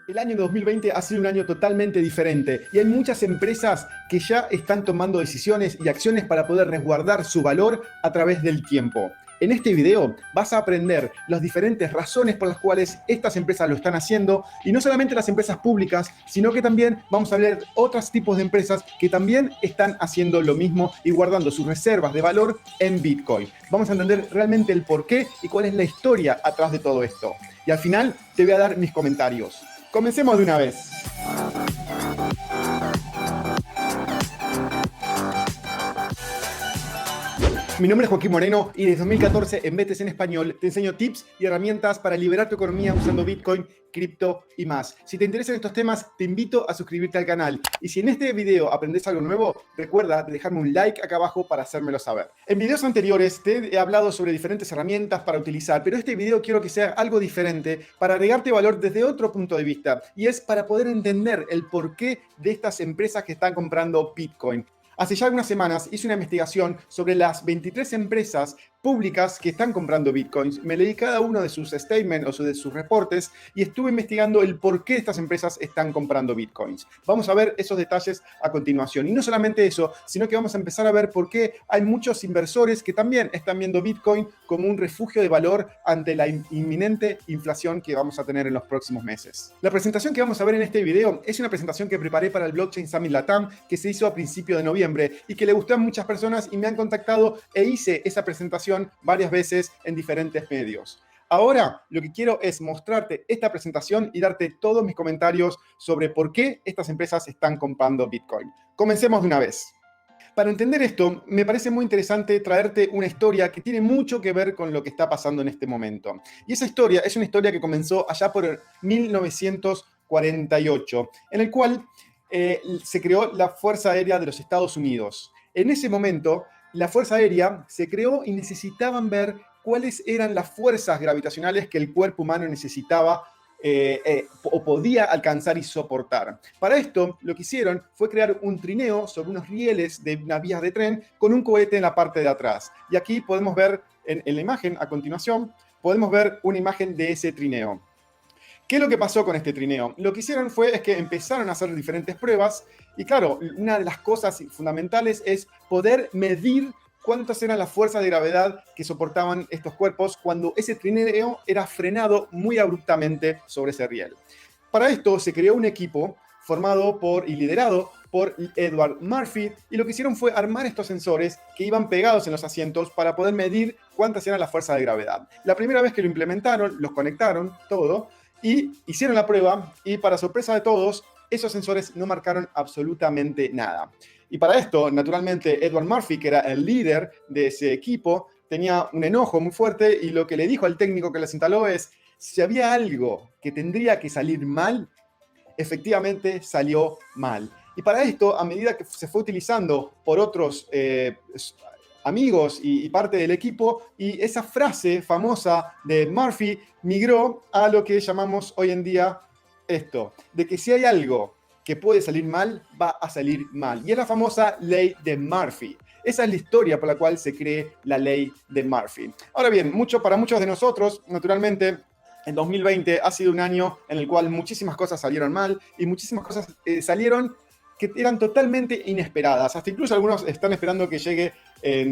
El año 2020 ha sido un año totalmente diferente y hay muchas empresas que ya están tomando decisiones y acciones para poder resguardar su valor a través del tiempo. En este video vas a aprender las diferentes razones por las cuales estas empresas lo están haciendo, y no solamente las empresas públicas, sino que también vamos a ver otros tipos de empresas que también están haciendo lo mismo y guardando sus reservas de valor en Bitcoin. Vamos a entender realmente el porqué y cuál es la historia atrás de todo esto. Y al final te voy a dar mis comentarios. Comencemos de una vez. Mi nombre es Joaquín Moreno y desde 2014 en BTC en Español te enseño tips y herramientas para liberar tu economía usando Bitcoin, cripto y más. Si te interesan estos temas, te invito a suscribirte al canal. Y si en este video aprendes algo nuevo, recuerda dejarme un like acá abajo para hacérmelo saber. En videos anteriores te he hablado sobre diferentes herramientas para utilizar, pero este video quiero que sea algo diferente para agregarte valor desde otro punto de vista, y es para poder entender el porqué de estas empresas que están comprando Bitcoin. Hace ya algunas semanas hice una investigación sobre las 23 empresas públicas que están comprando Bitcoins. Me leí cada uno de sus statements o de sus reportes y estuve investigando el por qué estas empresas están comprando Bitcoins. Vamos a ver esos detalles a continuación. Y no solamente eso, sino que vamos a empezar a ver por qué hay muchos inversores que también están viendo Bitcoin como un refugio de valor ante la inminente inflación que vamos a tener en los próximos meses. La presentación que vamos a ver en este video es una presentación que preparé para el Blockchain Summit Latam, que se hizo a principios de noviembre y que le gustó a muchas personas y me han contactado, e hice esa presentación varias veces en diferentes medios. Ahora lo que quiero es mostrarte esta presentación y darte todos mis comentarios sobre por qué estas empresas están comprando Bitcoin. Comencemos de una vez. Para entender esto, me parece muy interesante traerte una historia que tiene mucho que ver con lo que está pasando en este momento. Y esa historia es una historia que comenzó allá por 1948, en el cual se creó la Fuerza Aérea de los Estados Unidos. En ese momento, la Fuerza Aérea se creó y necesitaban ver cuáles eran las fuerzas gravitacionales que el cuerpo humano necesitaba o podía alcanzar y soportar. Para esto, lo que hicieron fue crear un trineo sobre unos rieles de unas vías de tren con un cohete en la parte de atrás. Y aquí podemos ver en la imagen, a continuación, podemos ver una imagen de ese trineo. ¿Qué es lo que pasó con este trineo? Lo que hicieron es que empezaron a hacer diferentes pruebas y claro, una de las cosas fundamentales es poder medir cuántas eran las fuerzas de gravedad que soportaban estos cuerpos cuando ese trineo era frenado muy abruptamente sobre ese riel. Para esto se creó un equipo formado y liderado por Edward Murphy, y lo que hicieron fue armar estos sensores que iban pegados en los asientos para poder medir cuántas eran las fuerzas de gravedad. La primera vez que lo implementaron, los conectaron todo, y hicieron la prueba, y para sorpresa de todos, esos sensores no marcaron absolutamente nada. Y para esto, naturalmente, Edward Murphy, que era el líder de ese equipo, tenía un enojo muy fuerte, y lo que le dijo al técnico que les instaló es: si había algo que tendría que salir mal, efectivamente salió mal. Y para esto, a medida que se fue utilizando por otros amigos y parte del equipo, y esa frase famosa de Murphy migró a lo que llamamos hoy en día esto, de que si hay algo que puede salir mal, va a salir mal. Y es la famosa ley de Murphy. Esa es la historia por la cual se cree la ley de Murphy. Ahora bien, para muchos de nosotros, naturalmente, el 2020 ha sido un año en el cual muchísimas cosas salieron mal y muchísimas cosas salieron que eran totalmente inesperadas. Hasta incluso algunos están esperando que lleguen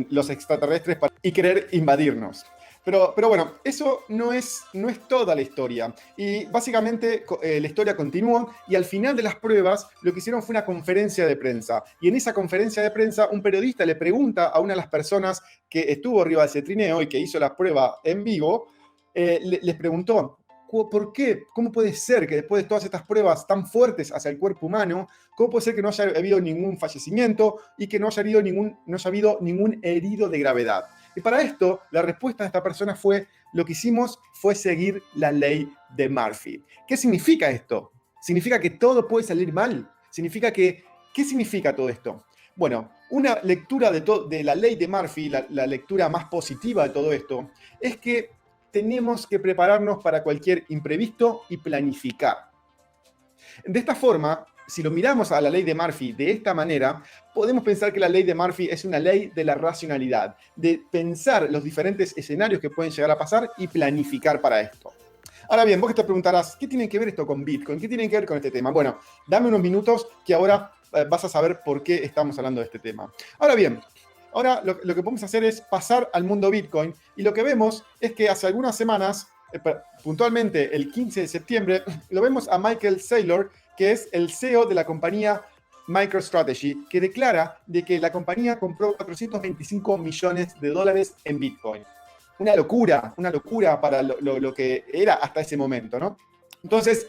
los extraterrestres y querer invadirnos. Pero bueno, eso no es toda la historia. Y básicamente la historia continuó, y al final de las pruebas lo que hicieron fue una conferencia de prensa. Y en esa conferencia de prensa un periodista le pregunta a una de las personas que estuvo arriba de ese trineo y que hizo la prueba en vivo, les preguntó: ¿por qué? ¿Cómo puede ser que después de todas estas pruebas tan fuertes hacia el cuerpo humano, cómo puede ser que no haya habido ningún fallecimiento y que no haya habido ningún herido de gravedad? Y para esto, la respuesta de esta persona lo que hicimos fue seguir la ley de Murphy. ¿Qué significa esto? ¿Significa que todo puede salir mal? ¿Qué significa todo esto? Bueno, una lectura de la ley de Murphy, la lectura más positiva de todo esto, es que tenemos que prepararnos para cualquier imprevisto y planificar. De esta forma, si lo miramos a la ley de Murphy de esta manera, podemos pensar que la ley de Murphy es una ley de la racionalidad, de pensar los diferentes escenarios que pueden llegar a pasar y planificar para esto. Ahora bien, vos que te preguntarás, ¿qué tiene que ver esto con Bitcoin? ¿Qué tiene que ver con este tema? Bueno, dame unos minutos que ahora vas a saber por qué estamos hablando de este tema. Ahora bien, ahora lo que podemos hacer es pasar al mundo Bitcoin y lo que vemos es que hace algunas semanas, puntualmente el 15 de septiembre, lo vemos a Michael Saylor, que es el CEO de la compañía MicroStrategy, que declara de que la compañía compró 425 millones de dólares en Bitcoin. Una locura para lo que era hasta ese momento, ¿no? Entonces,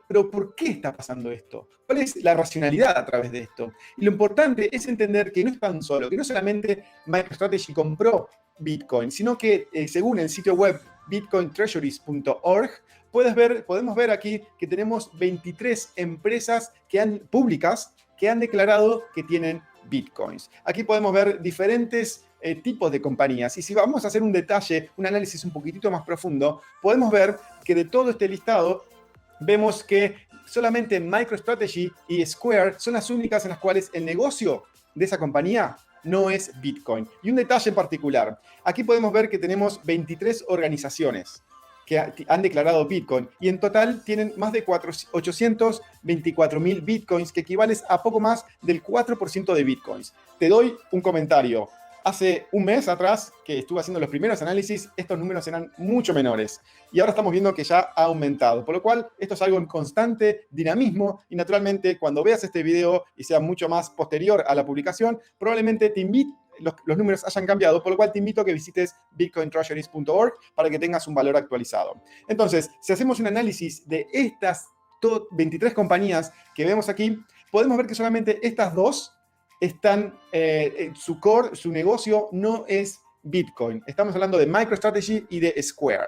pero ¿por qué está pasando esto? ¿Cuál es la racionalidad a través de esto? Y lo importante es entender que no es tan solo, que no solamente MicroStrategy compró Bitcoin, sino que según el sitio web bitcointreasuries.org, podemos ver aquí que tenemos 23 empresas públicas que han declarado que tienen Bitcoins. Aquí podemos ver diferentes tipos de compañías. Y si vamos a hacer un detalle, un análisis un poquitito más profundo, podemos ver que de todo este listado, vemos que solamente MicroStrategy y Square son las únicas en las cuales el negocio de esa compañía no es Bitcoin. Y un detalle en particular, aquí podemos ver que tenemos 23 organizaciones que han declarado Bitcoin y en total tienen más de 824.000 Bitcoins, que equivale a poco más del 4% de Bitcoins. Te doy un comentario. Hace un mes atrás, que estuve haciendo los primeros análisis, estos números eran mucho menores. Y ahora estamos viendo que ya ha aumentado. Por lo cual, esto es algo en constante dinamismo. Y naturalmente, cuando veas este video y sea mucho más posterior a la publicación, probablemente los números hayan cambiado. Por lo cual, te invito a que visites bitcointreasuries.org para que tengas un valor actualizado. Entonces, si hacemos un análisis de estas 23 compañías que vemos aquí, podemos ver que solamente estas dos están, su core, su negocio no es Bitcoin. Estamos hablando de MicroStrategy y de Square.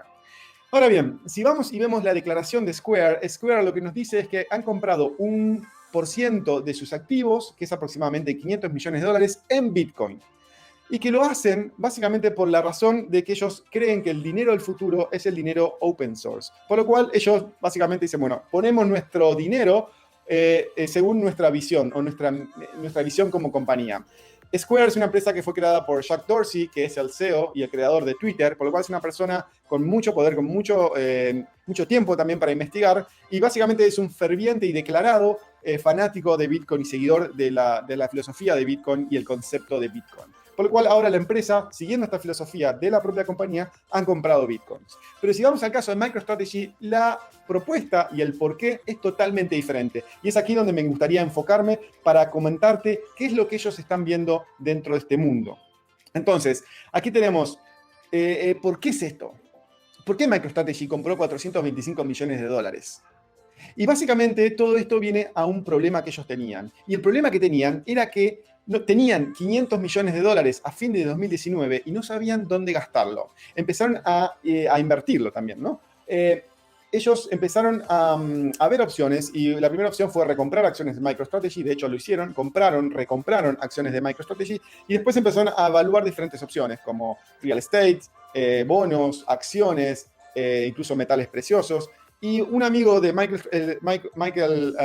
Ahora bien, si vamos y vemos la declaración de Square, Square lo que nos dice es que han comprado 1% de sus activos, que es aproximadamente 500 millones de dólares, en Bitcoin. Y que lo hacen básicamente por la razón de que ellos creen que el dinero del futuro es el dinero open source. Por lo cual ellos básicamente dicen, bueno, ponemos nuestro dinero según nuestra visión o nuestra visión como compañía. Square es una empresa que fue creada por Jack Dorsey, que es el CEO y el creador de Twitter, por lo cual es una persona con mucho poder, con mucho tiempo también para investigar, y básicamente es un ferviente y declarado fanático de Bitcoin y seguidor de la filosofía de Bitcoin y el concepto de Bitcoin. Por lo cual ahora la empresa, siguiendo esta filosofía de la propia compañía, han comprado Bitcoins. Pero si vamos al caso de MicroStrategy, la propuesta y el porqué es totalmente diferente. Y es aquí donde me gustaría enfocarme para comentarte qué es lo que ellos están viendo dentro de este mundo. Entonces, aquí tenemos, ¿por qué es esto? ¿Por qué MicroStrategy compró 425 millones de dólares? Y básicamente todo esto viene a un problema que ellos tenían. Y el problema que tenían era que tenían 500 millones de dólares a fin de 2019 y no sabían dónde gastarlo. Empezaron a invertirlo también, ¿no? Ellos empezaron a ver opciones y la primera opción fue recomprar acciones de MicroStrategy. De hecho, lo hicieron, recompraron acciones de MicroStrategy y después empezaron a evaluar diferentes opciones como real estate, bonos, acciones, incluso metales preciosos. Y un amigo de Michael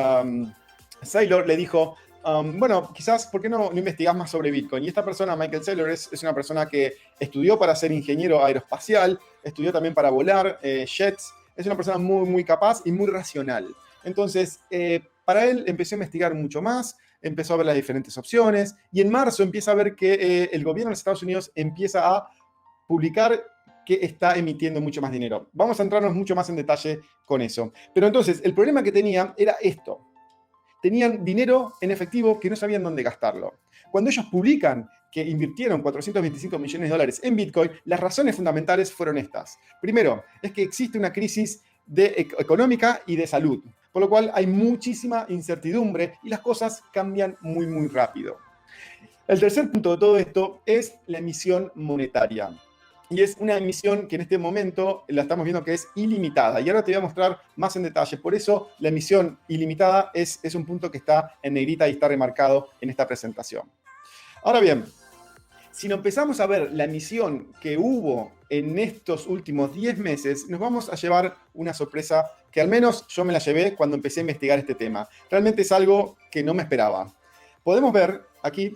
Saylor le dijo, bueno, quizás, ¿por qué no investigás más sobre Bitcoin? Y esta persona, Michael Saylor, es una persona que estudió para ser ingeniero aeroespacial, estudió también para volar jets, es una persona muy, muy capaz y muy racional. Entonces, para él empezó a investigar mucho más, empezó a ver las diferentes opciones, y en marzo empieza a ver que el gobierno de los Estados Unidos empieza a publicar que está emitiendo mucho más dinero. Vamos a entrarnos mucho más en detalle con eso. Pero entonces, el problema que tenían era esto. Tenían dinero en efectivo que no sabían dónde gastarlo. Cuando ellos publican que invirtieron 425 millones de dólares en Bitcoin, las razones fundamentales fueron estas. Primero, es que existe una crisis económica y de salud, por lo cual hay muchísima incertidumbre y las cosas cambian muy, muy rápido. El tercer punto de todo esto es la emisión monetaria. Y es una emisión que en este momento la estamos viendo que es ilimitada. Y ahora te voy a mostrar más en detalle. Por eso la emisión ilimitada es un punto que está en negrita y está remarcado en esta presentación. Ahora bien, si nos empezamos a ver la emisión que hubo en estos últimos 10 meses, nos vamos a llevar una sorpresa que al menos yo me la llevé cuando empecé a investigar este tema. Realmente es algo que no me esperaba. Podemos ver aquí...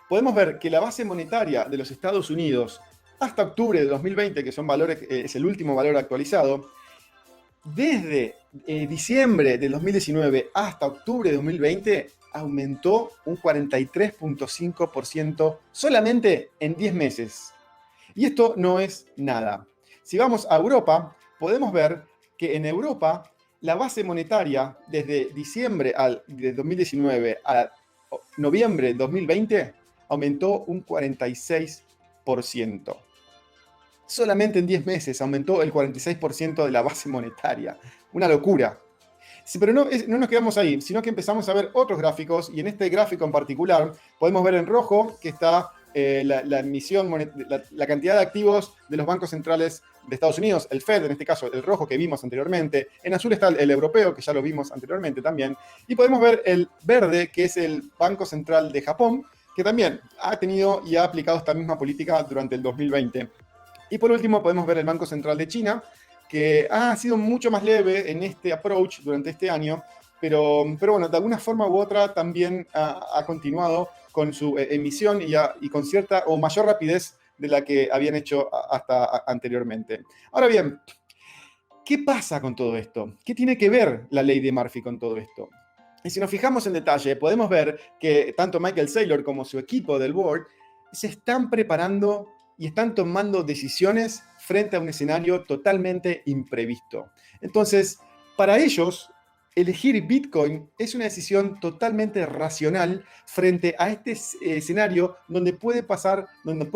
Podemos ver que la base monetaria de los Estados Unidos hasta octubre de 2020, que son valores, es el último valor actualizado, desde diciembre de 2019 hasta octubre de 2020 aumentó un 43.5% solamente en 10 meses. Y esto no es nada. Si vamos a Europa, podemos ver que en Europa la base monetaria desde diciembre de 2019 a noviembre de 2020 aumentó un 46%. Solamente en 10 meses aumentó el 46% de la base monetaria. Una locura. Sí, pero no nos quedamos ahí, sino que empezamos a ver otros gráficos, y en este gráfico en particular podemos ver en rojo que está la emisión, la cantidad de activos de los bancos centrales de Estados Unidos, el Fed, en este caso el rojo que vimos anteriormente. En azul está el europeo, que ya lo vimos anteriormente también. Y podemos ver el verde, que es el Banco Central de Japón, que también ha tenido y ha aplicado esta misma política durante el 2020. Y por último podemos ver el Banco Central de China, que ha sido mucho más leve en este approach durante este año, pero bueno, de alguna forma u otra también ha continuado con su emisión y con cierta o mayor rapidez de la que habían hecho hasta anteriormente. Ahora bien, ¿qué pasa con todo esto? ¿Qué tiene que ver la ley de Murphy con todo esto? Y si nos fijamos en detalle, podemos ver que tanto Michael Saylor como su equipo del board se están preparando y están tomando decisiones frente a un escenario totalmente imprevisto. Entonces, para ellos, elegir Bitcoin es una decisión totalmente racional frente a este escenario donde puede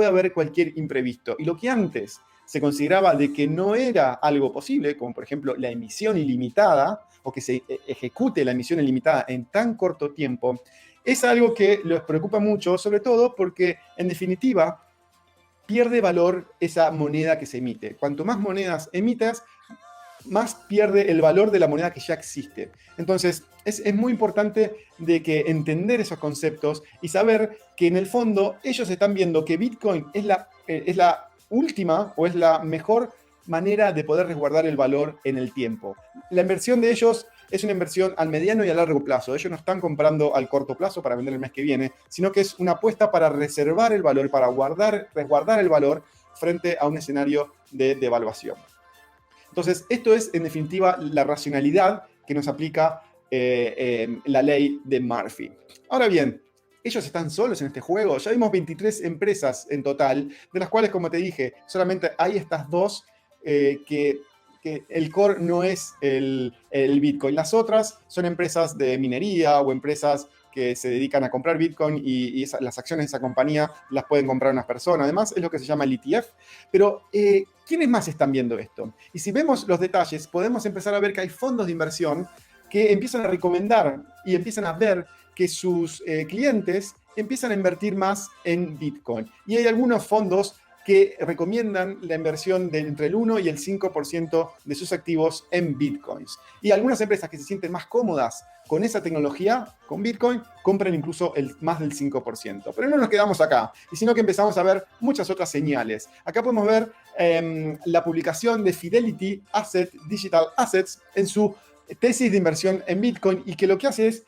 haber cualquier imprevisto. Y lo que antes se consideraba de que no era algo posible, como por ejemplo la emisión ilimitada, o que se ejecute la emisión ilimitada en tan corto tiempo, es algo que les preocupa mucho, sobre todo porque, en definitiva, pierde valor esa moneda que se emite. Cuanto más monedas emitas, más pierde el valor de la moneda que ya existe. Entonces, es muy importante de que entender esos conceptos y saber que en el fondo ellos están viendo que Bitcoin es la última o es la mejor manera de poder resguardar el valor en el tiempo. La inversión de ellos es una inversión al mediano y a largo plazo. Ellos no están comprando al corto plazo para vender el mes que viene, sino que es una apuesta para reservar el valor, para resguardar el valor frente a un escenario de devaluación. Entonces, esto es, en definitiva, la racionalidad que nos aplica la ley de Murphy. Ahora bien, ellos están solos en este juego. Ya vimos 23 empresas en total, de las cuales, como te dije, solamente hay estas dos que el core no es el Bitcoin. Las otras son empresas de minería o empresas que se dedican a comprar Bitcoin y las acciones de esa compañía las pueden comprar unas personas. Además, es lo que se llama el ETF. Pero, ¿quiénes más están viendo esto? Y si vemos los detalles, podemos empezar a ver que hay fondos de inversión que empiezan a recomendar y empiezan a ver que sus clientes empiezan a invertir más en Bitcoin. Y hay algunos fondos que recomiendan la inversión de entre el 1 y el 5% de sus activos en Bitcoins. Y algunas empresas que se sienten más cómodas con esa tecnología, con Bitcoin, compran incluso más del 5%. Pero no nos quedamos acá, sino que empezamos a ver muchas otras señales. Acá podemos ver la publicación de Fidelity Digital Assets en su tesis de inversión en Bitcoin, y que lo que hace es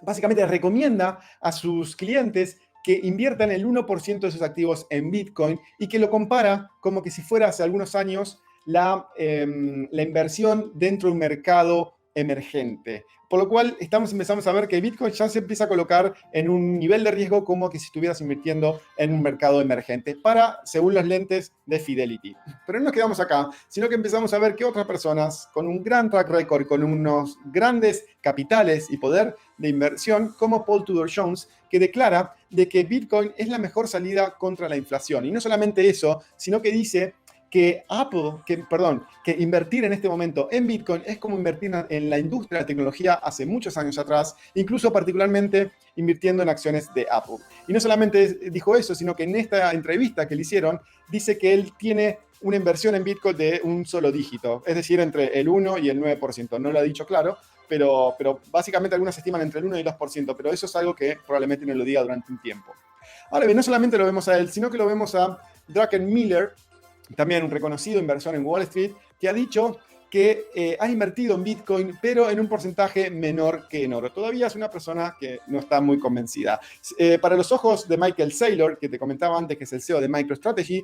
básicamente recomienda a sus clientes que inviertan el 1% de sus activos en Bitcoin, y que lo compara como que si fuera hace algunos años la inversión dentro de un mercado emergente. Por lo cual empezamos a ver que Bitcoin ya se empieza a colocar en un nivel de riesgo como que si estuvieras invirtiendo en un mercado emergente, según las lentes de Fidelity. Pero no nos quedamos acá, sino que empezamos a ver que otras personas con un gran track record, con unos grandes capitales y poder de inversión, como Paul Tudor Jones, que declara de que Bitcoin es la mejor salida contra la inflación. Y no solamente eso, sino que dice que que invertir en este momento en Bitcoin es como invertir en la industria de la tecnología hace muchos años atrás, incluso particularmente invirtiendo en acciones de Apple. Y no solamente dijo eso, sino que en esta entrevista que le hicieron, dice que él tiene una inversión en Bitcoin de un solo dígito, es decir, entre el 1 y el 9%. No lo ha dicho claro, pero básicamente algunas estiman entre el 1 y el 2%, pero eso es algo que probablemente no lo diga durante un tiempo. Ahora bien, no solamente lo vemos a él, sino que lo vemos a Druckenmiller, también un reconocido inversor en Wall Street, que ha dicho que ha invertido en Bitcoin, pero en un porcentaje menor que en oro. Todavía es una persona que no está muy convencida. Para los ojos de Michael Saylor, que te comentaba antes, que es el CEO de MicroStrategy,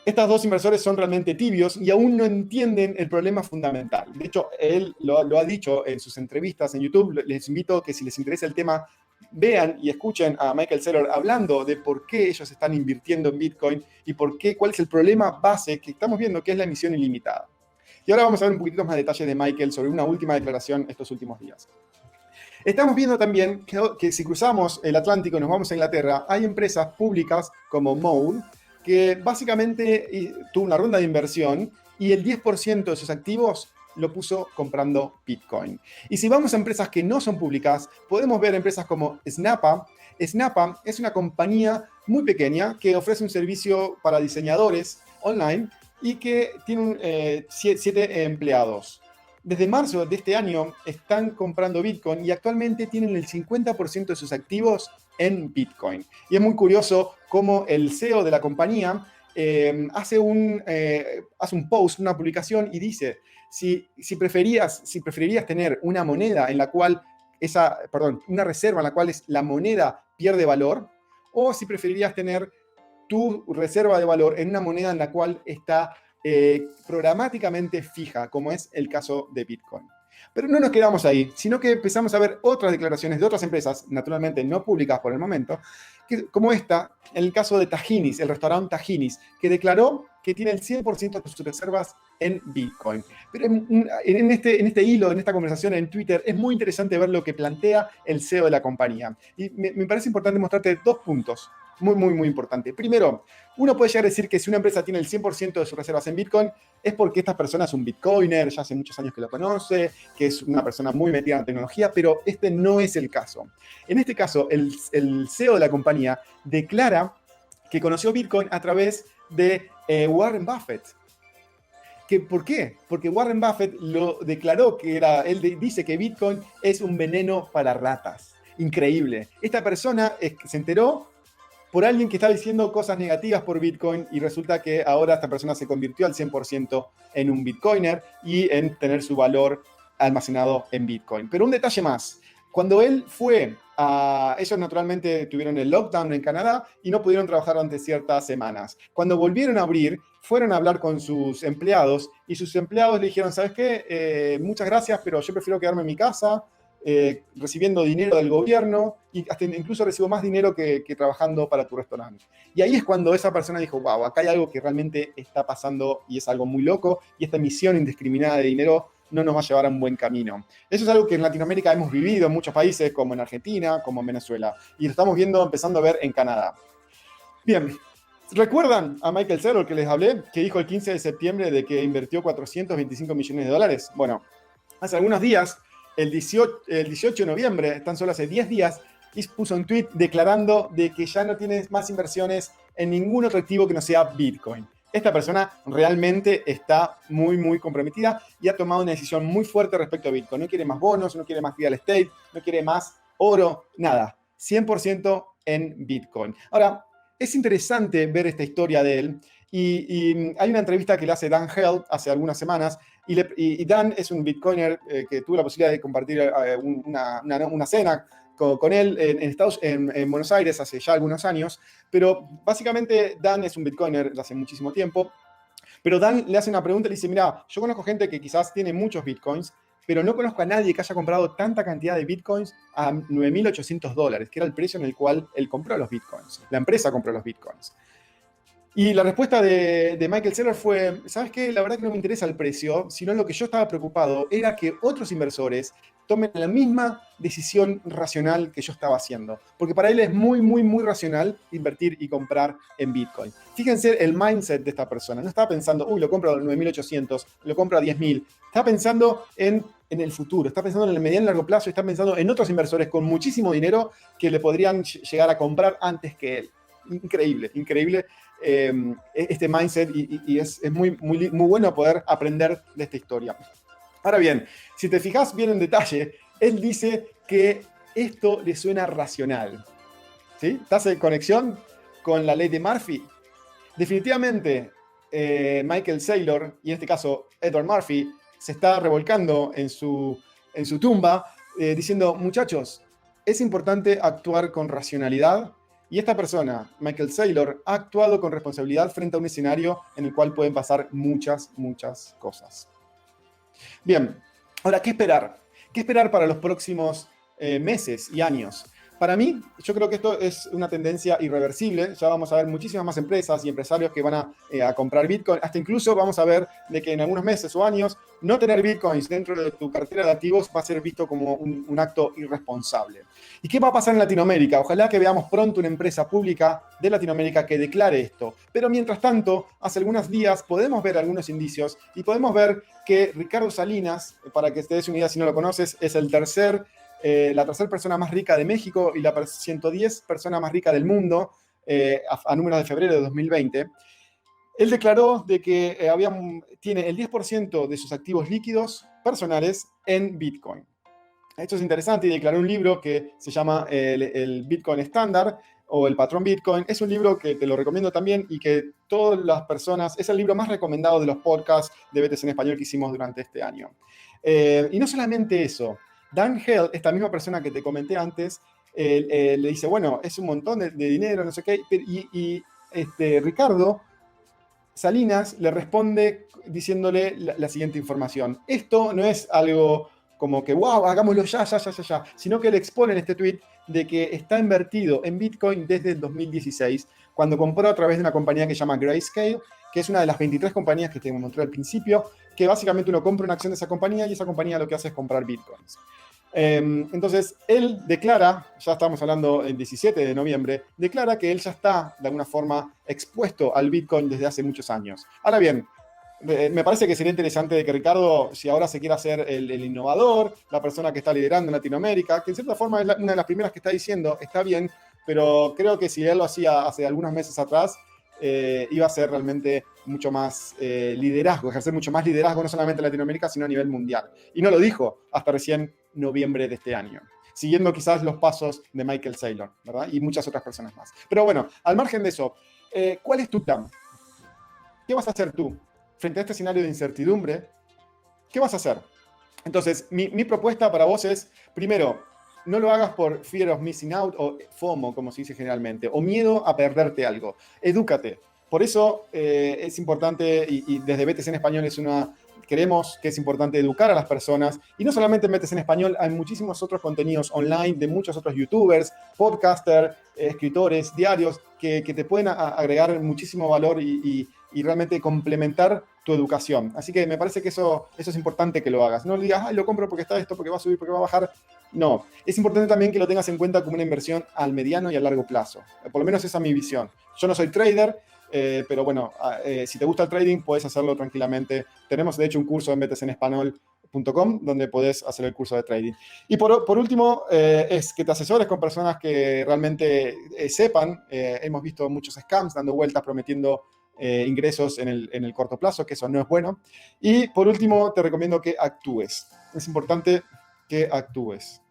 estos dos inversores son realmente tibios y aún no entienden el problema fundamental. De hecho, él lo ha dicho en sus entrevistas en YouTube. Les invito a que si les interesa el tema, vean y escuchen a Michael Saylor hablando de por qué ellos están invirtiendo en Bitcoin y cuál es el problema base que estamos viendo, que es la emisión ilimitada. Y ahora vamos a ver un poquito más detalles de Michael sobre una última declaración estos últimos días. Estamos viendo también que si cruzamos el Atlántico y nos vamos a Inglaterra, hay empresas públicas como Mole, que básicamente tuvo una ronda de inversión y el 10% de sus activos lo puso comprando Bitcoin. Y si vamos a empresas que no son públicas, podemos ver empresas como Snappa. Snappa es una compañía muy pequeña que ofrece un servicio para diseñadores online y que tiene 7 empleados. Desde marzo de este año están comprando Bitcoin y actualmente tienen el 50% de sus activos en Bitcoin. Y es muy curioso cómo el CEO de la compañía hace un post, una publicación y dice, si preferirías tener una moneda en la cual una reserva en la cual la moneda pierde valor, o si preferirías tener tu reserva de valor en una moneda en la cual está programáticamente fija, como es el caso de Bitcoin. Pero no nos quedamos ahí, sino que empezamos a ver otras declaraciones de otras empresas, naturalmente no públicas por el momento, como esta, en el caso de Tajinis, el restaurante Tajinis, que declaró que tiene el 100% de sus reservas en Bitcoin. Pero en este hilo, en esta conversación en Twitter, es muy interesante ver lo que plantea el CEO de la compañía. Y me parece importante mostrarte 2 puntos. Muy, muy, muy importante. Primero, uno puede llegar a decir que si una empresa tiene el 100% de sus reservas en Bitcoin, es porque esta persona es un Bitcoiner, ya hace muchos años que lo conoce, que es una persona muy metida en la tecnología, pero este no es el caso. En este caso, el CEO de la compañía declara que conoció Bitcoin a través de Warren Buffett. ¿Por qué? Porque Warren Buffett lo declaró él dice que Bitcoin es un veneno para ratas. Increíble. Esta persona se enteró por alguien que está diciendo cosas negativas por Bitcoin y resulta que ahora esta persona se convirtió al 100% en un Bitcoiner y en tener su valor almacenado en Bitcoin. Pero un detalle más. Cuando él fue ellos naturalmente tuvieron el lockdown en Canadá y no pudieron trabajar durante ciertas semanas. Cuando volvieron a abrir, fueron a hablar con sus empleados y sus empleados le dijeron, ¿sabes qué? Muchas gracias, pero yo prefiero quedarme en mi casa, recibiendo dinero del gobierno y hasta incluso recibo más dinero que trabajando para tu restaurante. Y ahí es cuando esa persona dijo, wow, acá hay algo que realmente está pasando y es algo muy loco y esta emisión indiscriminada de dinero no nos va a llevar a un buen camino. Eso es algo que en Latinoamérica hemos vivido en muchos países, como en Argentina, como en Venezuela, y lo estamos empezando a ver en Canadá. Bien, ¿recuerdan a Michael Saylor que les hablé, que dijo el 15 de septiembre de que invirtió 425 millones de dólares? Bueno, hace algunos días, el 18 de noviembre, tan solo hace 10 días, puso un tweet declarando de que ya no tiene más inversiones en ningún otro activo que no sea Bitcoin. Esta persona realmente está muy, muy comprometida y ha tomado una decisión muy fuerte respecto a Bitcoin. No quiere más bonos, no quiere más real estate, no quiere más oro, nada. 100% en Bitcoin. Ahora, es interesante ver esta historia de él. Y hay una entrevista que le hace Dan Held hace algunas semanas. Y Dan es un Bitcoiner que tuvo la posibilidad de compartir una cena con él en Buenos Aires hace ya algunos años, pero básicamente Dan es un Bitcoiner de hace muchísimo tiempo, pero Dan le hace una pregunta y le dice, mira, yo conozco gente que quizás tiene muchos Bitcoins, pero no conozco a nadie que haya comprado tanta cantidad de Bitcoins a $9.800, que era el precio en el cual él compró los Bitcoins. La empresa compró los Bitcoins. Y la respuesta de Michael Saylor fue, ¿sabes qué? La verdad que no me interesa el precio, sino lo que yo estaba preocupado era que otros inversores tomen la misma decisión racional que yo estaba haciendo. Porque para él es muy, muy, muy racional invertir y comprar en Bitcoin. Fíjense el mindset de esta persona. No estaba pensando, uy, lo compro a 9.800, lo compro a 10.000. Está pensando en el futuro, está pensando en el mediano y largo plazo, y está pensando en otros inversores con muchísimo dinero que le podrían llegar a comprar antes que él. Increíble, increíble este mindset y es muy, muy, muy bueno poder aprender de esta historia. Ahora bien, si te fijas bien en detalle, él dice que esto le suena racional. ¿Sí? ¿Estás en conexión con la ley de Murphy? Definitivamente, Michael Saylor, y en este caso Edward Murphy, se está revolcando en su tumba, diciendo, muchachos, es importante actuar con racionalidad. Y esta persona, Michael Saylor, ha actuado con responsabilidad frente a un escenario en el cual pueden pasar muchas, muchas cosas. Bien, ahora, ¿qué esperar? ¿Qué esperar para los próximos meses y años? Para mí, yo creo que esto es una tendencia irreversible. Ya vamos a ver muchísimas más empresas y empresarios que van a comprar Bitcoin. Hasta incluso vamos a ver de que en algunos meses o años no tener Bitcoins dentro de tu cartera de activos va a ser visto como un acto irresponsable. ¿Y qué va a pasar en Latinoamérica? Ojalá que veamos pronto una empresa pública de Latinoamérica que declare esto. Pero mientras tanto, hace algunos días podemos ver algunos indicios y podemos ver que Ricardo Salinas, para que te des una idea si no lo conoces, es la tercera persona más rica de México y la 110 persona más rica del mundo a números de febrero de 2020. Él declaró de que tiene el 10% de sus activos líquidos personales en Bitcoin. Esto es interesante y declaró un libro que se llama el Bitcoin Estándar o el Patrón Bitcoin. Es un libro que te lo recomiendo también y que todas las personas, es el libro más recomendado de los podcasts de BTC en español que hicimos durante este año. Y no solamente eso, Dan Held, esta misma persona que te comenté antes, le dice, bueno, es un montón de dinero, no sé qué, y Ricardo Salinas le responde diciéndole la siguiente información. Esto no es algo como que, wow, hagámoslo ya, sino que él expone en este tweet de que está invertido en Bitcoin desde el 2016, cuando compró a través de una compañía que se llama Grayscale, que es una de las 23 compañías que te mostré al principio, que básicamente uno compra una acción de esa compañía y esa compañía lo que hace es comprar Bitcoins. Entonces, él declara, ya estamos hablando el 17 de noviembre, declara que él ya está, de alguna forma, expuesto al Bitcoin desde hace muchos años. Ahora bien, me parece que sería interesante de que Ricardo, si ahora se quiere hacer el innovador, la persona que está liderando en Latinoamérica, que en cierta forma es una de las primeras que está diciendo, está bien, pero creo que si él lo hacía hace algunos meses atrás, iba a ser realmente mucho más liderazgo, ejercer mucho más liderazgo, no solamente en Latinoamérica, sino a nivel mundial. Y no lo dijo hasta recién noviembre de este año, siguiendo quizás los pasos de Michael Saylor, ¿verdad? Y muchas otras personas más. Pero bueno, al margen de eso, ¿cuál es tu plan? ¿Qué vas a hacer tú frente a este escenario de incertidumbre? ¿Qué vas a hacer? Entonces, mi propuesta para vos es, primero, no lo hagas por fear of missing out o FOMO, como se dice generalmente, o miedo a perderte algo. Edúcate. Por eso es importante, y desde BTC en Español creemos que es importante educar a las personas, y no solamente en BTC en Español, hay muchísimos otros contenidos online de muchos otros youtubers, podcasters, escritores, diarios, que te pueden agregar muchísimo valor y realmente complementar tu educación. Así que me parece que eso es importante que lo hagas. No le digas, ay, lo compro porque está esto, porque va a subir, porque va a bajar. No, es importante también que lo tengas en cuenta como una inversión al mediano y a largo plazo. Por lo menos esa es mi visión. Yo no soy trader, pero bueno, si te gusta el trading, puedes hacerlo tranquilamente. Tenemos, de hecho, un curso en btcenespanol.com donde podés hacer el curso de trading. Y por último, es que te asesores con personas que realmente sepan. Hemos visto muchos scams dando vueltas prometiendo ingresos en el corto plazo, que eso no es bueno. Y por último, te recomiendo que actúes. Es importante que actúes.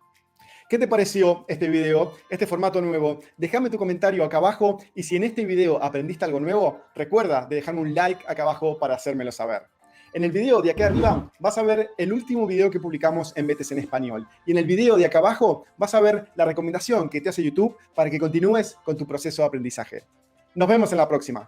¿Qué te pareció este video, este formato nuevo? Déjame tu comentario acá abajo y si en este video aprendiste algo nuevo, recuerda de dejarme un like acá abajo para hacérmelo saber. En el video de acá arriba vas a ver el último video que publicamos en BTC en español. Y en el video de acá abajo vas a ver la recomendación que te hace YouTube para que continúes con tu proceso de aprendizaje. Nos vemos en la próxima.